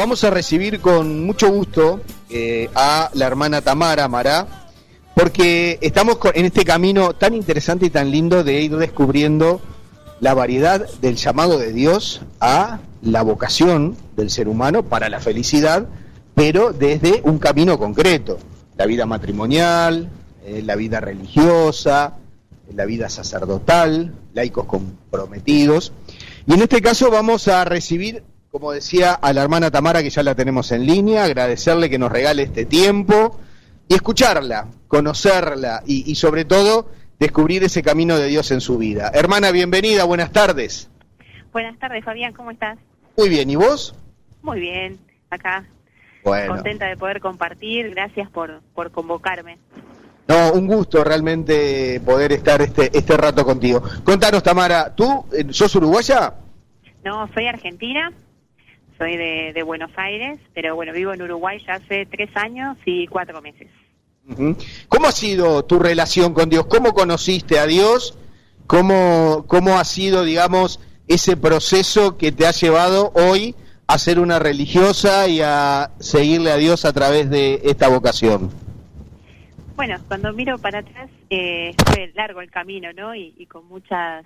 vamos a recibir con mucho gusto a la hermana Tamara Mará, porque estamos en este camino tan interesante y tan lindo de ir descubriendo la variedad del llamado de Dios a la vocación del ser humano para la felicidad, pero desde un camino concreto: la vida matrimonial, la vida religiosa, la vida sacerdotal, laicos comprometidos. Y en este caso vamos a recibir, como decía, a la hermana Tamara, que ya la tenemos en línea, agradecerle que nos regale este tiempo y escucharla, conocerla y sobre todo descubrir ese camino de Dios en su vida. Hermana, bienvenida, buenas tardes. Buenas tardes, Fabián, ¿cómo estás? Muy bien, ¿y vos? Muy bien, acá. Bueno. Contenta de poder compartir, gracias por convocarme. No, un gusto realmente poder estar este rato contigo. Contanos, Tamara, ¿tú sos uruguaya? No, soy argentina, soy de Buenos Aires, pero bueno, vivo en Uruguay ya hace 3 años y 4 meses. Uh-huh. ¿Cómo ha sido tu relación con Dios? ¿Cómo conociste a Dios? ¿Cómo ha sido, digamos, ese proceso que te ha llevado hoy a ser una religiosa y a seguirle a Dios a través de esta vocación? Bueno, cuando miro para atrás, fue largo el camino, ¿no? Y con muchas,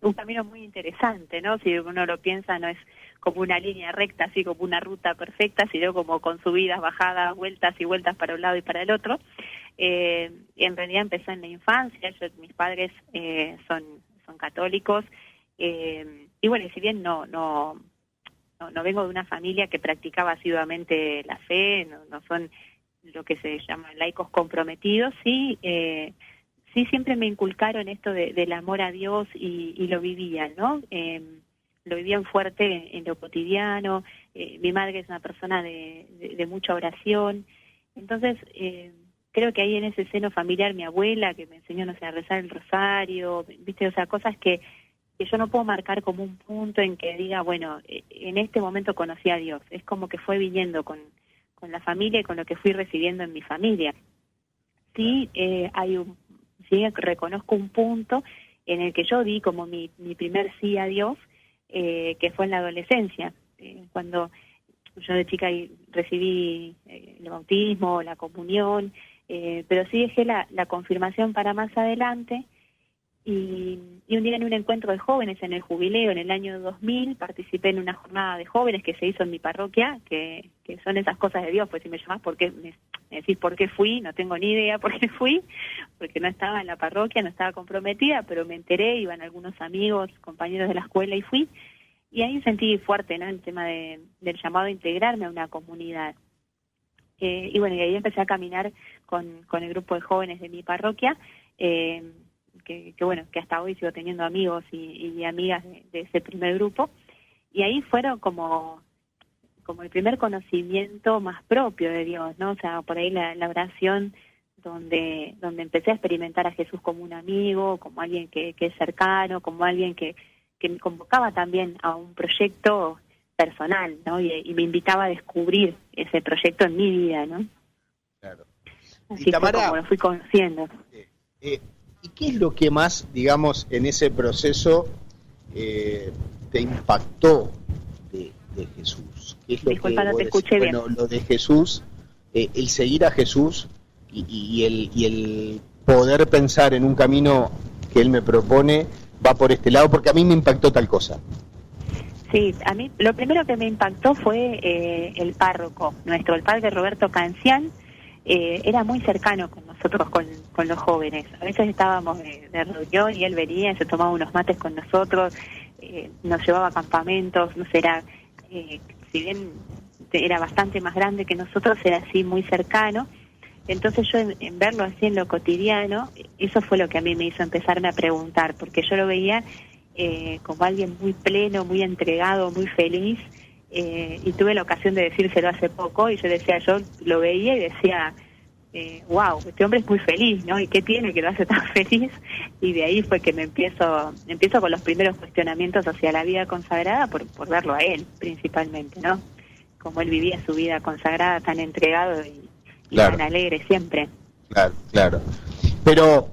un camino muy interesante, ¿no? Si uno lo piensa, no es como una línea recta, así como una ruta perfecta, sino como con subidas, bajadas, vueltas y vueltas para un lado y para el otro. En realidad empezó en la infancia. Mis padres son católicos, y bueno, si bien no vengo de una familia que practicaba asiduamente la fe, no son lo que se llama laicos comprometidos, sí siempre me inculcaron esto del amor a Dios y lo vivían, ¿no? Lo vivían fuerte en lo cotidiano. Mi madre es una persona de mucha oración, entonces creo que ahí en ese seno familiar, mi abuela que me enseñó, no sé, a rezar el rosario, viste, o sea, cosas que yo no puedo marcar como un punto en que diga, bueno, en este momento conocí a Dios. Es como que fue viniendo con la familia y con lo que fui recibiendo en mi familia. Sí, sí reconozco un punto en el que yo di como mi primer sí a Dios, que fue en la adolescencia, cuando yo de chica recibí el bautismo, la comunión, pero sí dejé la confirmación para más adelante. Y un día en un encuentro de jóvenes en el Jubileo, en el año 2000, participé en una jornada de jóvenes que se hizo en mi parroquia, que son esas cosas de Dios. Pues si me llamás, me decís por qué fui, no tengo ni idea por qué fui, porque no estaba en la parroquia, no estaba comprometida, pero me enteré, iban algunos amigos, compañeros de la escuela y fui. Y ahí sentí fuerte, ¿no?, el tema del llamado a integrarme a una comunidad. Y bueno, y ahí empecé a caminar con el grupo de jóvenes de mi parroquia, que bueno, que hasta hoy sigo teniendo amigos y amigas de ese primer grupo, y ahí fueron como el primer conocimiento más propio de Dios, ¿no? O sea, por ahí la oración donde empecé a experimentar a Jesús como un amigo, como alguien que es cercano, como alguien que me convocaba también a un proyecto personal, ¿no? Y me invitaba a descubrir ese proyecto en mi vida, ¿no? Claro. Así fue como lo fui conociendo. ¿Y qué es lo que más, digamos, en ese proceso te impactó de Jesús? ¿Qué es lo Disculpa, que no te escuché bien. Bueno, lo de Jesús, el seguir a Jesús y el poder pensar en un camino que Él me propone va por este lado, porque a mí me impactó tal cosa. Sí, a mí lo primero que me impactó fue el párroco nuestro, el padre Roberto Cancián. Era muy cercano con nosotros, con los jóvenes. A veces estábamos de reunión y él venía y se tomaba unos mates con nosotros, nos llevaba a campamentos, no sé, si bien era bastante más grande que nosotros, era así muy cercano. Entonces yo en verlo así en lo cotidiano, eso fue lo que a mí me hizo empezarme a preguntar, porque yo lo veía como alguien muy pleno, muy entregado, muy feliz. Y tuve la ocasión de decírselo hace poco, y yo lo veía y decía, wow, este hombre es muy feliz, ¿no? ¿Y qué tiene que lo hace tan feliz? Y de ahí fue que empiezo con los primeros cuestionamientos hacia la vida consagrada, por verlo a él principalmente, ¿no? Como él vivía su vida consagrada, tan entregado y claro, tan alegre siempre. Claro. Pero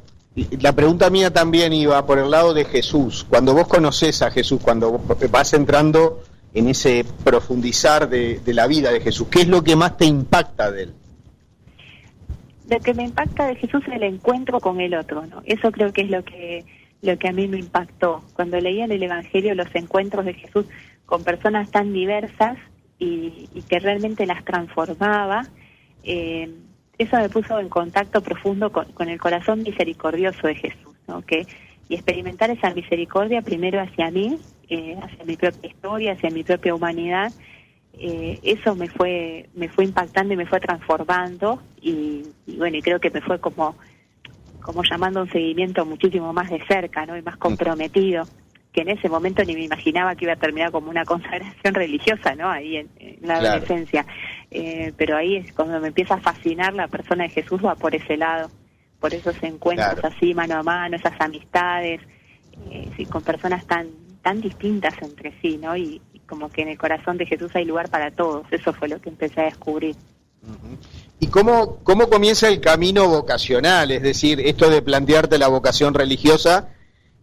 la pregunta mía también iba por el lado de Jesús. Cuando vos conocés a Jesús, cuando vas entrando en ese profundizar de la vida de Jesús? ¿Qué es lo que más te impacta de él? Lo que me impacta de Jesús es el encuentro con el otro, ¿no? Eso creo que es lo que a mí me impactó. Cuando leía en el Evangelio los encuentros de Jesús con personas tan diversas y que realmente las transformaba, eso me puso en contacto profundo con el corazón misericordioso de Jesús, ¿no? Y experimentar esa misericordia primero hacia mí, hacia mi propia historia, hacia mi propia humanidad, eso me fue impactando y me fue transformando y bueno, y creo que me fue como llamando a un seguimiento muchísimo más de cerca, ¿no? Y más comprometido, que en ese momento ni me imaginaba que iba a terminar como una consagración religiosa, ¿no? Ahí en la adolescencia. Pero ahí es cuando me empieza a fascinar la persona de Jesús, va por ese lado, por esos encuentros así, mano a mano, esas amistades, sí, con personas tan distintas entre sí, ¿no? Y como que en el corazón de Jesús hay lugar para todos. Eso fue lo que empecé a descubrir. ¿Y cómo comienza el camino vocacional? Es decir, esto de plantearte la vocación religiosa,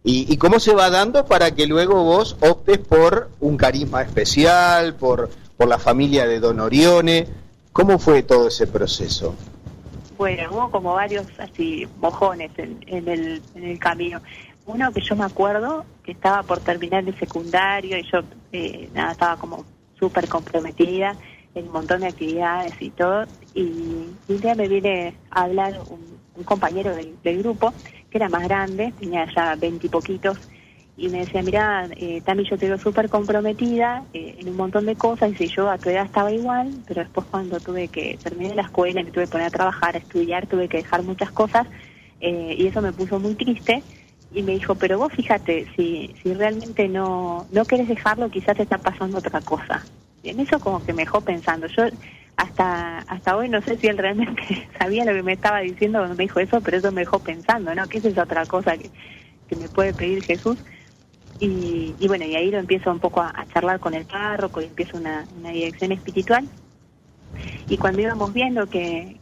¿y cómo se va dando para que luego vos optes por un carisma especial, por la familia de Don Orione? ¿Cómo fue todo ese proceso? Bueno, hubo como varios así mojones en el camino. Uno que yo me acuerdo que estaba por terminar el secundario y yo estaba como súper comprometida en un montón de actividades y todo, y un día me viene a hablar un compañero del grupo que era más grande, tenía ya 20 y poquitos, y me decía, mirá, Tami, yo te veo súper comprometida en un montón de cosas, y si yo a tu edad estaba igual, pero después cuando terminé la escuela y me tuve que poner a trabajar, a estudiar, tuve que dejar muchas cosas, y eso me puso muy triste. Y me dijo, pero vos fíjate, si realmente no querés dejarlo, quizás te está pasando otra cosa. Y en eso como que me dejó pensando. Yo hasta hoy no sé si él realmente sabía lo que me estaba diciendo cuando me dijo eso, pero eso me dejó pensando, ¿no? ¿Qué es esa otra cosa que me puede pedir Jesús? Y bueno, y ahí lo empiezo un poco a charlar con el párroco y empiezo una dirección espiritual. Y cuando íbamos viendo que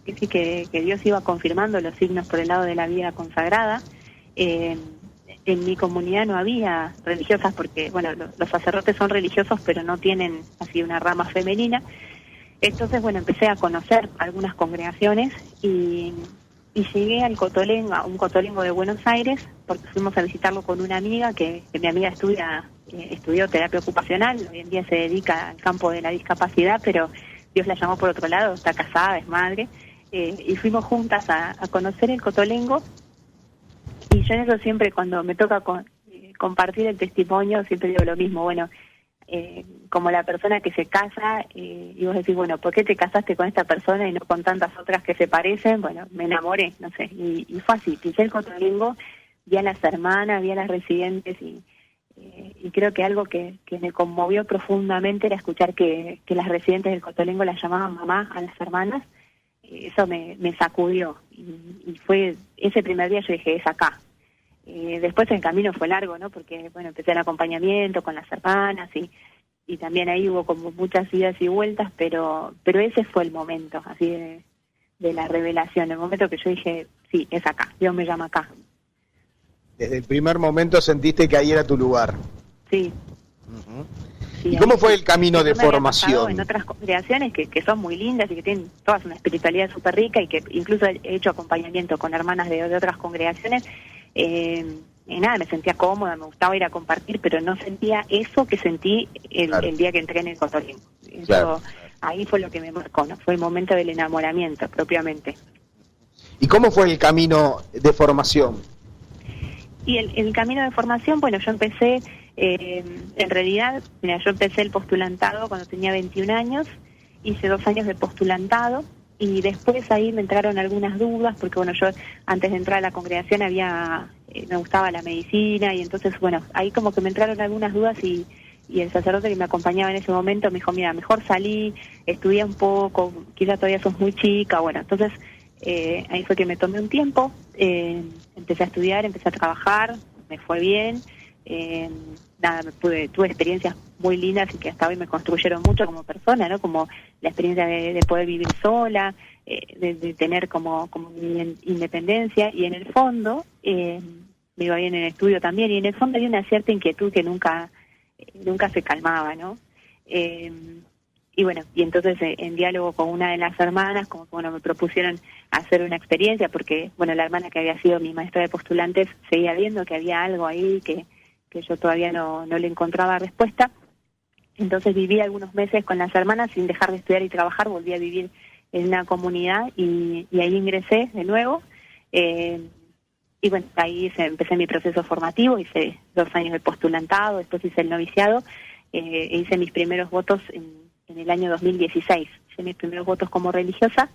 Dios iba confirmando los signos por el lado de la vida consagrada, en mi comunidad no había religiosas porque, bueno, los sacerdotes son religiosos pero no tienen así una rama femenina. Entonces, bueno, empecé a conocer algunas congregaciones y llegué al Cotolengo, a un Cotolengo de Buenos Aires, porque fuimos a visitarlo con una amiga que mi amiga estudió terapia ocupacional, hoy en día se dedica al campo de la discapacidad, pero Dios la llamó por otro lado, está casada, es madre, y fuimos juntas a conocer el Cotolengo. Y yo en eso siempre, cuando me toca compartir el testimonio, siempre digo lo mismo, bueno, como la persona que se casa, y vos decís, bueno, ¿por qué te casaste con esta persona y no con tantas otras que se parecen? Bueno, me enamoré, no sé, y fue así, pisé el Cotolengo, vi a las hermanas, vi a las residentes, y creo que algo que me conmovió profundamente era escuchar que las residentes del Cotolengo las llamaban mamá a las hermanas. Eso me sacudió y fue ese primer día yo dije, es acá. Después el camino fue largo, ¿no? Porque, bueno, empecé el acompañamiento con las hermanas y también ahí hubo como muchas idas y vueltas, pero ese fue el momento, así de la revelación, el momento que yo dije, sí, es acá, Dios me llama acá. Desde el primer momento sentiste que ahí era tu lugar. Sí. Uh-huh. Sí, ¿Y cómo fue el camino de formación? En otras congregaciones que son muy lindas y que tienen todas una espiritualidad súper rica y que incluso he hecho acompañamiento con hermanas de otras congregaciones, y nada, me sentía cómoda, me gustaba ir a compartir, pero no sentía eso que sentí el día que entré en el Cotolengo. Claro. Ahí fue lo que me marcó, ¿no? Fue el momento del enamoramiento, propiamente. ¿Y cómo fue el camino de formación? Y el camino de formación, bueno, yo empecé... en realidad, mira, yo empecé el postulantado cuando tenía 21 años, hice 2 años de postulantado y después ahí me entraron algunas dudas porque, bueno, yo antes de entrar a la congregación me gustaba la medicina y entonces, bueno, ahí como que me entraron algunas dudas y el sacerdote que me acompañaba en ese momento me dijo, mira, mejor salí, estudia un poco, quizá todavía sos muy chica, bueno, entonces ahí fue que me tomé un tiempo, empecé a estudiar, empecé a trabajar, me fue bien. Tuve experiencias muy lindas y que hasta hoy me construyeron mucho como persona, ¿no? Como la experiencia de poder vivir sola, de tener como mi independencia y en el fondo me iba bien en el estudio también y en el fondo había una cierta inquietud que nunca se calmaba, ¿no? Y bueno, y entonces en diálogo con una de las hermanas, como bueno, me propusieron hacer una experiencia, porque bueno, la hermana que había sido mi maestra de postulantes seguía viendo que había algo ahí que yo todavía no le encontraba respuesta. Entonces viví algunos meses con las hermanas sin dejar de estudiar y trabajar, volví a vivir en una comunidad y ahí ingresé de nuevo. Y bueno, ahí empecé mi proceso formativo, hice 2 años de postulantado, después hice el noviciado, e hice mis primeros votos en el año 2016. Hice mis primeros votos como religiosa,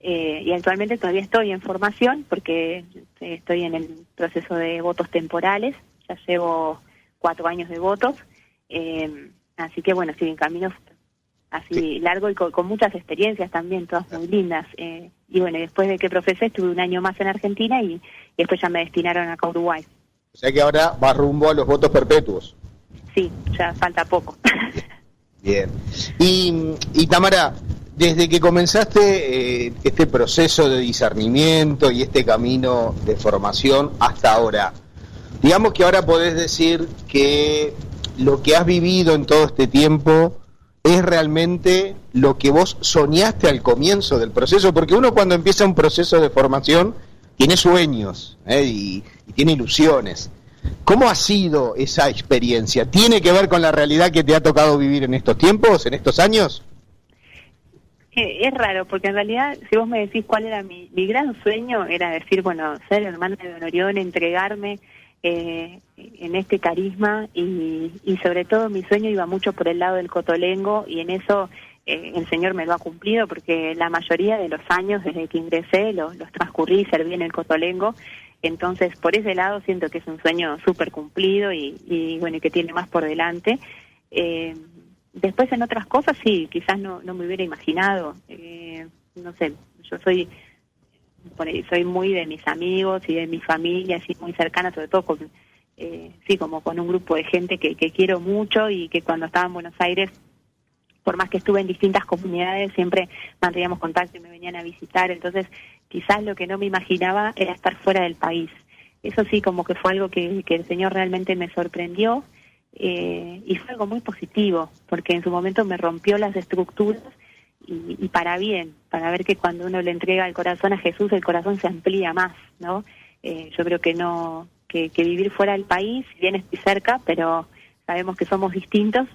y actualmente todavía estoy en formación porque estoy en el proceso de votos temporales, ya llevo 4 años de votos, así que bueno, estoy en caminos así largo y con muchas experiencias también, todas muy lindas. Y bueno, después de que profesé estuve 1 año más en Argentina y después ya me destinaron acá a Uruguay. O sea que ahora vas rumbo a los votos perpetuos. Sí, ya falta poco. Bien. Y Tamara, desde que comenzaste este proceso de discernimiento y este camino de formación hasta ahora, digamos que ahora podés decir que lo que has vivido en todo este tiempo es realmente lo que vos soñaste al comienzo del proceso, porque uno cuando empieza un proceso de formación tiene sueños, y tiene ilusiones. ¿Cómo ha sido esa experiencia? ¿Tiene que ver con la realidad que te ha tocado vivir en estos tiempos, en estos años? Es raro, porque en realidad, si vos me decís cuál era mi gran sueño, era decir, bueno, ser hermana de Don Orión, entregarme en este carisma y sobre todo mi sueño iba mucho por el lado del cotolengo y en eso el Señor me lo ha cumplido porque la mayoría de los años desde que ingresé los transcurrí y serví en el cotolengo, entonces por ese lado siento que es un sueño súper cumplido y bueno, y que tiene más por delante. Después en otras cosas sí, quizás no me hubiera imaginado, no sé, yo soy muy de mis amigos y de mi familia, así muy cercana, sobre todo con como con un grupo de gente que quiero mucho y que cuando estaba en Buenos Aires, por más que estuve en distintas comunidades, siempre manteníamos contacto y me venían a visitar, entonces quizás lo que no me imaginaba era estar fuera del país. Eso sí, como que fue algo que el Señor realmente me sorprendió, y fue algo muy positivo, porque en su momento me rompió las estructuras y para bien, para ver que cuando uno le entrega el corazón a Jesús, el corazón se amplía más, ¿no? Yo creo que vivir fuera del país, si bien estoy cerca, pero sabemos que somos distintos,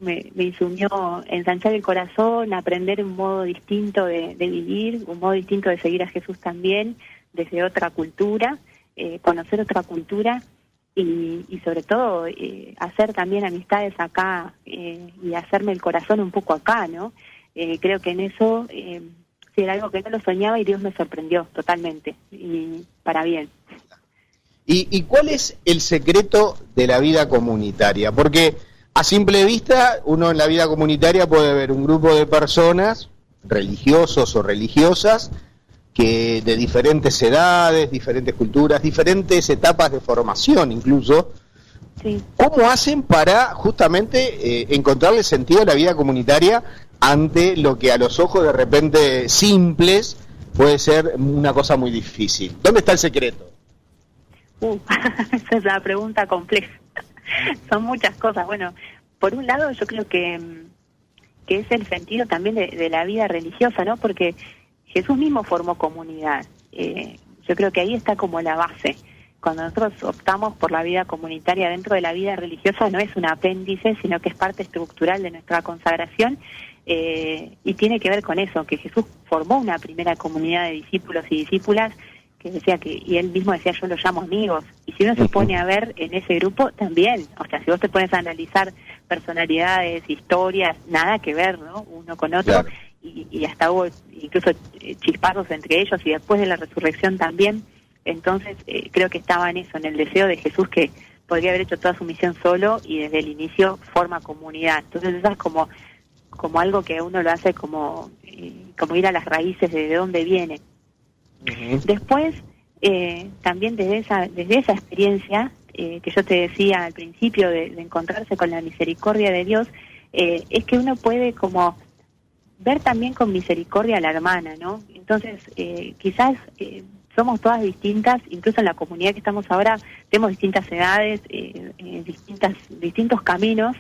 me insumió ensanchar el corazón, aprender un modo distinto de vivir, un modo distinto de seguir a Jesús también, desde otra cultura, conocer otra cultura y sobre todo hacer también amistades acá y hacerme el corazón un poco acá, ¿no? Creo que en eso sí era algo que no lo soñaba y Dios me sorprendió totalmente, y para bien. ¿Y cuál es el secreto de la vida comunitaria? Porque a simple vista, uno en la vida comunitaria puede ver un grupo de personas, religiosos o religiosas, que de diferentes edades, diferentes culturas, diferentes etapas de formación incluso. Sí. ¿Cómo hacen para justamente encontrarle sentido a la vida comunitaria ante lo que a los ojos de repente simples puede ser una cosa muy difícil? ¿Dónde está el secreto? Esa es la pregunta compleja. Son muchas cosas. Bueno, por un lado yo creo que es el sentido también de la vida religiosa, ¿no? Porque Jesús mismo formó comunidad. Yo creo que ahí está como la base. Cuando nosotros optamos por la vida comunitaria dentro de la vida religiosa, no es un apéndice, sino que es parte estructural de nuestra consagración, y tiene que ver con eso, que Jesús formó una primera comunidad de discípulos y discípulas que decía y él mismo decía, yo los llamo amigos, y si uno se pone a ver en ese grupo también, o sea, si vos te pones a analizar personalidades, historias, nada que ver, ¿no? Uno con otro, claro. y hasta hubo incluso chispazos entre ellos, y después de la resurrección también. Entonces creo que estaba en eso, en el deseo de Jesús, que podría haber hecho toda su misión solo y desde el inicio forma comunidad. Entonces eso es como algo que uno lo hace como ir a las raíces de dónde viene. Uh-huh. Después, también desde esa experiencia que yo te decía al principio de encontrarse con la misericordia de Dios, es que uno puede como ver también con misericordia a la hermana, ¿no? Entonces, quizás somos todas distintas, incluso en la comunidad que estamos ahora tenemos distintas edades, distintos caminos,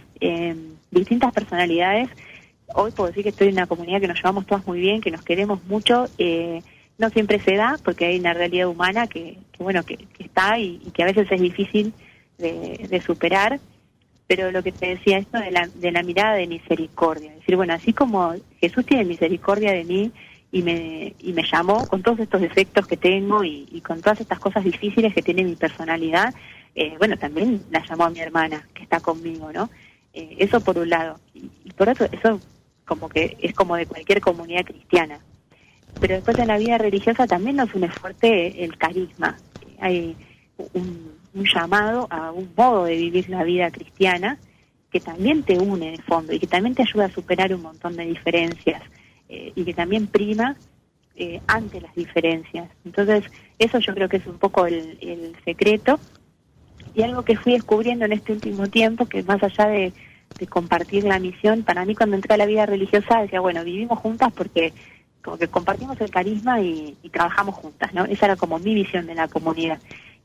distintas personalidades. Hoy puedo decir que estoy en una comunidad que nos llevamos todas muy bien, que nos queremos mucho. No siempre se da porque hay una realidad humana que está y que a veces es difícil de superar. Pero lo que te decía, esto de la mirada de misericordia, es decir, bueno, así como Jesús tiene misericordia de mí y me llamó con todos estos defectos que tengo y con todas estas cosas difíciles que tiene mi personalidad, también la llamó a mi hermana que está conmigo, ¿no? Eso por un lado. Y por otro, eso como que es como de cualquier comunidad cristiana. Pero después en la vida religiosa también nos une fuerte el carisma. Hay un llamado a un modo de vivir la vida cristiana que también te une de fondo y que también te ayuda a superar un montón de diferencias y que también prima ante las diferencias. Entonces, eso yo creo que es un poco el secreto y algo que fui descubriendo en este último tiempo, que más allá de compartir la misión, para mí cuando entré a la vida religiosa decía, bueno, vivimos juntas porque como que compartimos el carisma y trabajamos juntas, ¿no? Esa era como mi visión de la comunidad.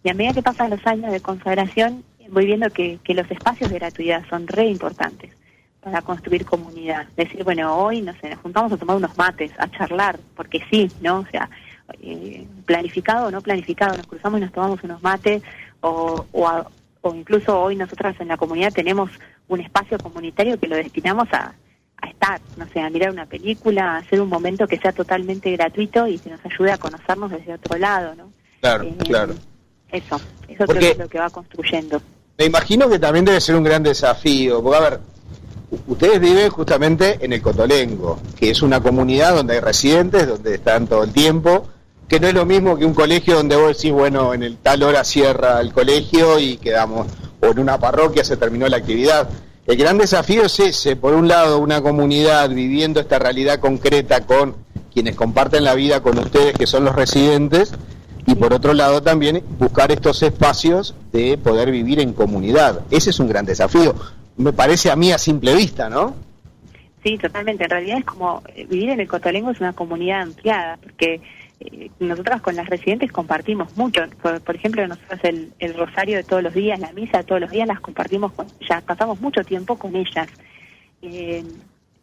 Y a medida que pasan los años de consagración, voy viendo que los espacios de gratuidad son re importantes para construir comunidad. Decir, bueno, hoy, no sé, nos juntamos a tomar unos mates, a charlar, porque sí, ¿no? O sea, planificado o no planificado, nos cruzamos y nos tomamos unos mates, o incluso hoy nosotras en la comunidad tenemos un espacio comunitario que lo destinamos a estar, no sé, a mirar una película, a hacer un momento que sea totalmente gratuito y que nos ayude a conocernos desde otro lado, ¿no? Claro, claro. Eso creo que es lo que va construyendo. Me imagino que también debe ser un gran desafío, porque a ver, ustedes viven justamente en el Cotolengo, que es una comunidad donde hay residentes, donde están todo el tiempo, que no es lo mismo que un colegio donde vos decís, bueno, en el tal hora cierra el colegio y quedamos, o en una parroquia se terminó la actividad. El gran desafío es ese, por un lado, una comunidad viviendo esta realidad concreta con quienes comparten la vida con ustedes, que son los residentes, y por otro lado también buscar estos espacios de poder vivir en comunidad. Ese es un gran desafío, me parece a mí a simple vista, ¿no? Sí, totalmente. En realidad es como vivir en el Cotolengo es una comunidad ampliada, porque nosotras con las residentes compartimos mucho. Por ejemplo, nosotros el rosario de todos los días, la misa de todos los días las compartimos, ya pasamos mucho tiempo con ellas.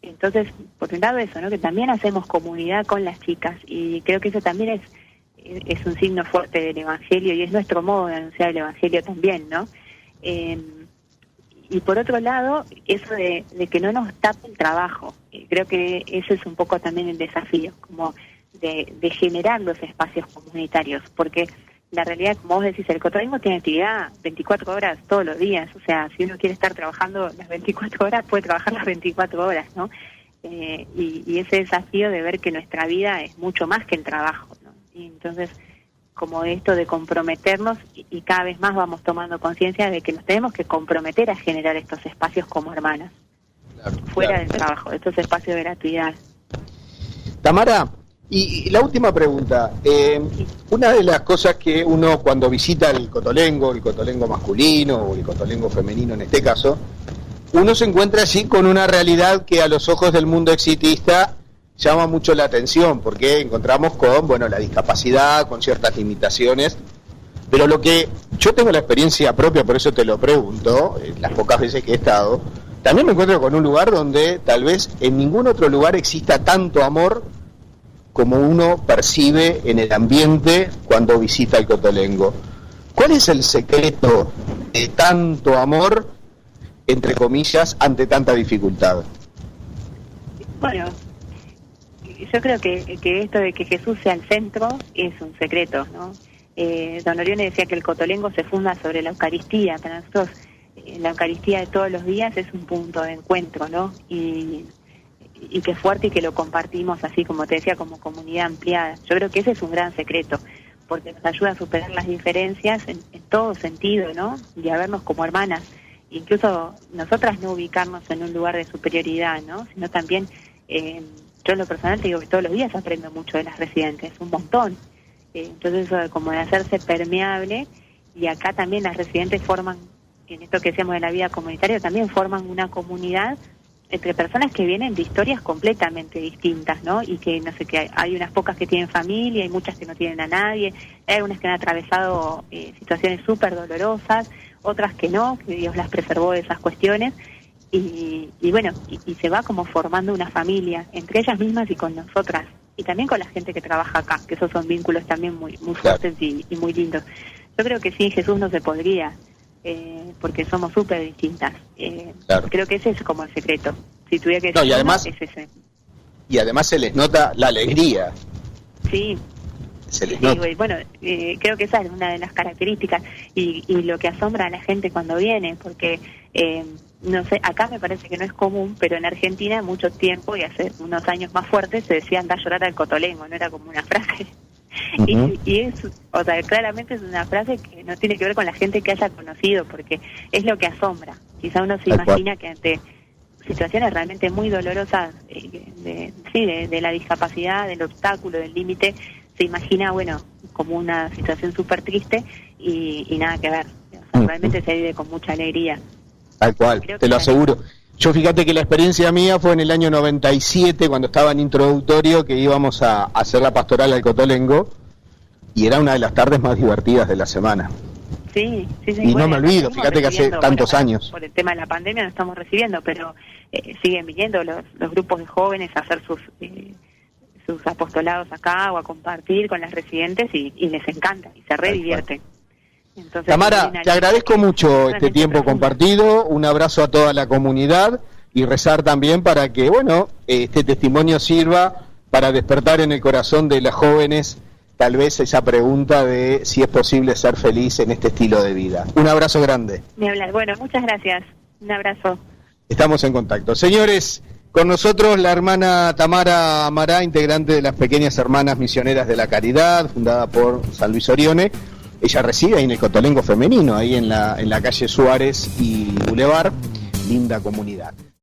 Entonces, por un lado eso, ¿no? Que también hacemos comunidad con las chicas y creo que eso también es un signo fuerte del Evangelio y es nuestro modo de anunciar el Evangelio también, ¿no? Y por otro lado, eso de que no nos tape el trabajo. Creo que ese es un poco también el desafío, como de generar los espacios comunitarios, porque la realidad, como vos decís, el Cotolengo tiene actividad 24 horas todos los días, o sea, si uno quiere estar trabajando las 24 horas, puede trabajar las 24 horas, ¿no? Y ese desafío de ver que nuestra vida es mucho más que el trabajo, ¿no? Y entonces, como esto de comprometernos, y cada vez más vamos tomando conciencia de que nos tenemos que comprometer a generar estos espacios como hermanas, fuera del trabajo, estos espacios de gratuidad. Tamara, y la última pregunta, una de las cosas que uno cuando visita el Cotolengo masculino o el Cotolengo femenino en este caso, uno se encuentra así con una realidad que a los ojos del mundo exitista llama mucho la atención, porque encontramos con, bueno, la discapacidad, con ciertas limitaciones, pero lo que yo tengo la experiencia propia, por eso te lo pregunto, las pocas veces que he estado, también me encuentro con un lugar donde tal vez en ningún otro lugar exista tanto amor como uno percibe en el ambiente cuando visita el Cotolengo. ¿Cuál es el secreto de tanto amor, entre comillas, ante tanta dificultad? Bueno, yo creo que esto de que Jesús sea el centro es un secreto, ¿no? Don Orione decía que el Cotolengo se funda sobre la Eucaristía. Para nosotros la Eucaristía de todos los días es un punto de encuentro, ¿no? Y que es fuerte y que lo compartimos así, como te decía, como comunidad ampliada. Yo creo que ese es un gran secreto, porque nos ayuda a superar las diferencias en todo sentido, ¿no? Y a vernos como hermanas. Incluso nosotras no ubicarnos en un lugar de superioridad, ¿no? Sino también, yo en lo personal te digo que todos los días aprendo mucho de las residentes, un montón. Entonces eso de como de hacerse permeable, y acá también las residentes forman, en esto que decíamos de la vida comunitaria, también forman una comunidad entre personas que vienen de historias completamente distintas, ¿no? Y que, no sé, que hay unas pocas que tienen familia, hay muchas que no tienen a nadie, hay algunas que han atravesado situaciones súper dolorosas, otras que no, que Dios las preservó de esas cuestiones, y bueno, y se va como formando una familia, entre ellas mismas y con nosotras, y también con la gente que trabaja acá, que esos son vínculos también muy fuertes y muy lindos. Yo creo que sin Jesús no se podría, porque somos súper distintas. Claro. Creo que ese es como el secreto. Si tuviera que decir No, y además, es ese. Y además se les nota la alegría. Sí. Se les Sí, nota. bueno, creo que esa es una de las características y lo que asombra a la gente cuando viene, porque no sé, acá me parece que no es común, pero en Argentina mucho tiempo y hace unos años más fuertes se decía anda a llorar al Cotolengo, no era como una frase. Y es, o sea, claramente es una frase que no tiene que ver con la gente que haya conocido, porque es lo que asombra. Quizá uno se imagina que ante situaciones realmente muy dolorosas de la discapacidad, del obstáculo, del límite, se imagina, bueno, como una situación súper triste y nada que ver. O sea, realmente se vive con mucha alegría. Tal cual, te lo aseguro. Yo fíjate que la experiencia mía fue en el año 97, cuando estaba en introductorio, que íbamos a hacer la pastoral al Cotolengo, y era una de las tardes más divertidas de la semana. Sí. Y bueno, no me olvido, fíjate que hace tantos años. Por el tema de la pandemia no estamos recibiendo, pero siguen viniendo los grupos de jóvenes a hacer sus apostolados acá o a compartir con las residentes y les encanta y se redivierten. Entonces, Tamara, te agradezco mucho este tiempo compartido, un abrazo a toda la comunidad y rezar también para que, bueno, este testimonio sirva para despertar en el corazón de las jóvenes tal vez esa pregunta de si es posible ser feliz en este estilo de vida. Un abrazo grande. Ni hablar. Bueno, muchas gracias. Un abrazo. Estamos en contacto. Señores, con nosotros la hermana Tamara Amará, integrante de las Pequeñas Hermanas Misioneras de la Caridad, fundada por San Luis Orione. Ella reside ahí en el Cotolengo Femenino, ahí en la calle Suárez y Boulevard, linda comunidad.